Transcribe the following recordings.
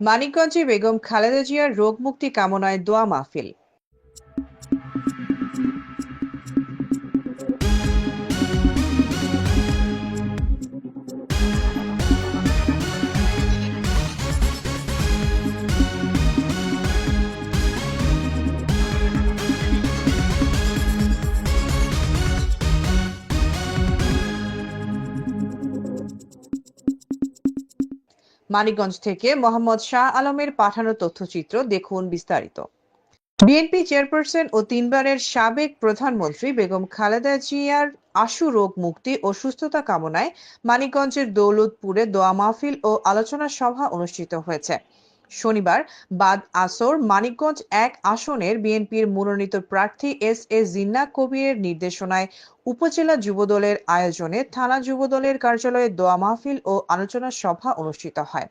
মানিকগঞ্জে বেগম খালেদা জিয়ার রোগ মুক্তি কামনায় দোয়া মাহফিল। মানিকগঞ্জ থেকে মোহাম্মদ শাহ আলমের পাঠানো তথ্যচিত্র দেখুন বিস্তারিত। বিএনপি চেয়ারপারসন ও তিনবারের সাবেক প্রধানমন্ত্রী বেগম খালেদা জিয়ার আশু রোগ মুক্তি ও সুস্থতা কামনায় মানিকগঞ্জের দৌলতপুরে দোয়া মাহফিল ও আলোচনা সভা অনুষ্ঠিত হয়েছে। শনিবার বাদ আসর মানিকগঞ্জ ১ আসনের বিএনপির মনোনীত প্রার্থী এস জিন্নাহ কবিরের নির্দেশনায় উপজেলা যুবদলের আয়োজনে থানা যুবদলের কার্যালয়ে দোয়া মাহফিল ও আলোচনা সভা অনুষ্ঠিত হয়।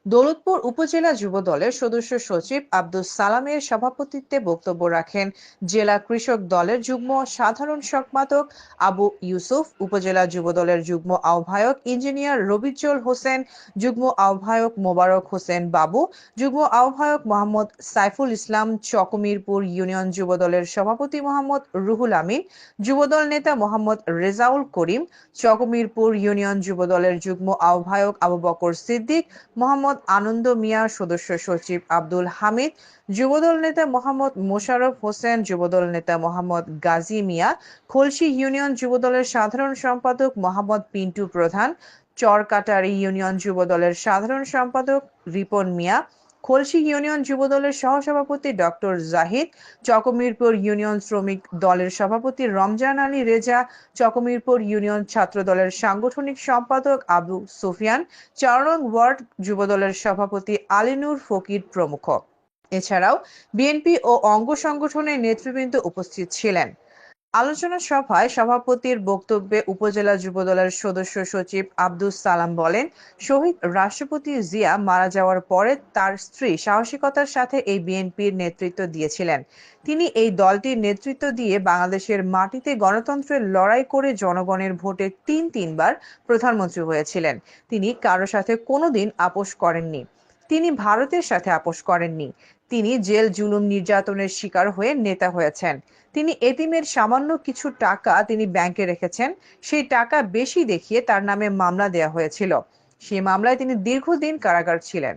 দৌলতপুর উপজেলা যুবদলের সদস্য সচিব আব্দুস সালামের সভাপতিত্বে বক্তব্য রাখেন জেলা কৃষক দলের যুগ্ম সাধারণ সম্পাদক আবু ইউসুফ, উপজেলা যুবদলের যুগ্ম আহ্বায়ক ইঞ্জিনিয়ার রবিজুল হোসেন, যুগ্ম আহ্বায়ক মোবারক হোসেন বাবু, যুগ্ম আহ্বায়ক মোহাম্মদ সাইফুল ইসলাম, চকমিরপুর ইউনিয়ন যুবদলের সভাপতি মোহাম্মদ রুহুল আমিন, যুবদল নেতা মোহাম্মদ রেজাউল করিম, চকমিরপুর ইউনিয়ন যুবদলের যুগ্ম আহ্বায়ক আবু বকর সিদ্দিক, মোহাম্মদ আনন্দ মিয়া, সদস্য সচিব আব্দুল হামিদ, যুবদল নেতা মোহাম্মদ মোশাররফ হোসেন, যুবদল নেতা মোহাম্মদ গাজী মিয়া, খলসি ইউনিয়ন যুবদলের সাধারণ সম্পাদক মোহাম্মদ পিন্টু প্রধান, চরকাটারি ইউনিয়ন যুবদলের সাধারণ সম্পাদক রিপন মিয়া, খলসি ইউনিয়ন যুবদলের সহসভাপতি ডক্টর জাহিদ, চকমিরপুর ইউনিয়ন শ্রমিক দলের সভাপতি রমজান আলী রেজা, চকমিরপুর ইউনিয়ন ছাত্র দলের সাংগঠনিক সম্পাদক আবু সুফিয়ান, ৪ নং ওয়ার্ড যুবদলের সভাপতি আলিনুর ফকির প্রমুখ। এছাড়াও বিএনপি ও অঙ্গ সংগঠনের নেতৃবৃন্দ উপস্থিত ছিলেন। আলোচনা সভায় সভাপতির বক্তব্যে উপজেলা যুবদলের সদস্য সচিব আব্দুস সালাম বলেন, শহীদ রাষ্ট্রপতি জিয়া মারা যাওয়ার পরে তার স্ত্রী সাহসিকতার সাথে এই বিএনপির নেতৃত্ব দিয়েছিলেন। তিনি এই দলটির নেতৃত্ব দিয়ে বাংলাদেশের মাটিতে গণতন্ত্রের লড়াই করে জনগণের ভোটে তিনবার প্রধানমন্ত্রী হয়েছিলেন। তিনি কারো সাথে কোনোদিন আপোষ করেননি। তিনি ভারতের সাথে আপোষ করেননি। তিনি জেল জুলুম নির্যাতনের শিকার হয়ে নেতা হয়েছেন। তিনি এতিমের সামান্য কিছু টাকা তিনি ব্যাংকে রেখেছেন। সেই টাকা বেশি দেখিয়ে তার নামে মামলা দেয়া হয়েছিল। সেই মামলায় তিনি দীর্ঘদিন কারাগার ছিলেন।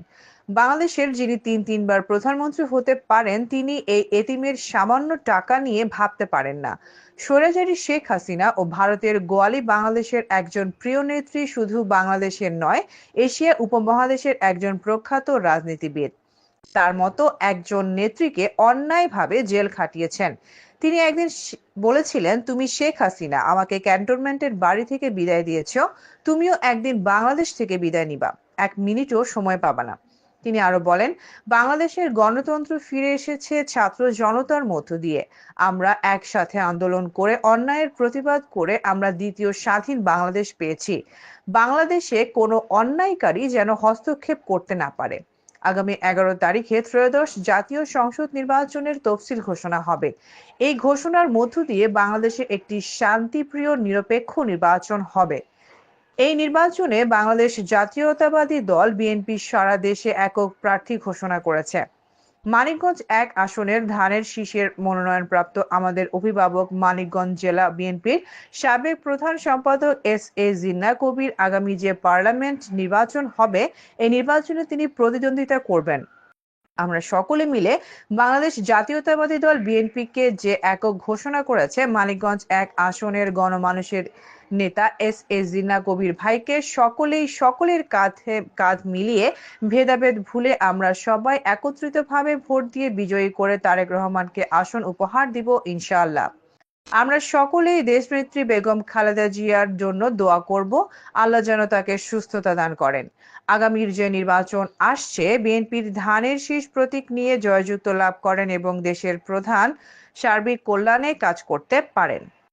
বাংলাদেশের যিনি তিনবার প্রধানমন্ত্রী হতে পারেন, তিনি এই এতিমের সামান্য টাকা নিয়ে ভাবতে পারেন না। স্বৈরাচারী শেখ হাসিনা ও ভারতের গোয়ালি বাংলাদেশের একজন প্রিয় নেত্রী, শুধু বাংলাদেশের নয়, এশিয়া উপমহাদেশের একজন প্রখ্যাত রাজনীতিবিদ। তার মতো একজন নেত্রীকে অন্যায়ভাবে জেল খাটিয়েছেন। তিনি একদিন বলেছিলেন, তুমি শেখ হাসিনা, আমাকে ক্যান্টনমেন্টের বাড়ি থেকে বিদায় দিয়েছ, তুমিও একদিন বাংলাদেশ থেকে বিদায় নিবা, 1 মিনিটও সময় পাবা না। তিনি আরো বলেন, বাংলাদেশের গণতন্ত্র ফিরে এসেছে ছাত্র জনতার মধ্য দিয়ে। আমরা একসাথে আন্দোলন করে অন্যায়ের প্রতিবাদ করে আমরা দ্বিতীয় স্বাধীন বাংলাদেশ পেয়েছি। বাংলাদেশে কোনো অন্যায়কারী যেন হস্তক্ষেপ করতে না পারে। আগামী 11 তারিখে ত্রয়োদশ জাতীয় সংসদ নির্বাচনের তফসিল ঘোষণা হবে। এই ঘোষণার মধ্য দিয়ে বাংলাদেশে একটি শান্তিপ্রিয় নিরপেক্ষ নির্বাচন হবে। এই নির্বাচনে বাংলাদেশ জাতীয়তাবাদী দল বিএনপি সারা দেশে একক প্রার্থী ঘোষণা করেছে। মানিকগঞ্জ ১ আসনের ধানের শীষের মনোনয়নপ্রাপ্ত আমাদের অভিভাবক মানিকগঞ্জ জেলা বিএনপির সাবেক প্রধান সম্পাদক এস জিন্নাহ কবির আগামী যে পার্লামেন্ট নির্বাচন হবে, এই নির্বাচনে তিনি প্রতিদ্বন্দ্বিতা করবেন। আমরা সকলে মিলে বাংলাদেশ জাতীয়তাবাদী দল বিএনপিকে যে একক ঘোষণা করেছে, মানিকগঞ্জ ১ আসনের গণমানুষের নেতা এস জিন্নাহ কবির ভাইকে সকলের কাঁধে কাঁধ মিলিয়ে ভেদাভেদ ভুলে আমরা সবাই একত্রিতভাবে ভোট দিয়ে বিজয়ী করে তারেক রহমানকে আসন উপহার দিব ইনশাআল্লাহ। আমরা সকলেই দেশনেত্রী বেগম খালেদা জিয়ার জন্য দোয়া করব, আল্লাহ যেন তাকে সুস্থতা দান করেন। আগামীর যে নির্বাচন আসছে, বিএনপির ধানের শীষ প্রতীক নিয়ে জয়যুক্ত লাভ করেন এবং দেশের প্রধান সার্বিক কল্যাণে কাজ করতে পারেন।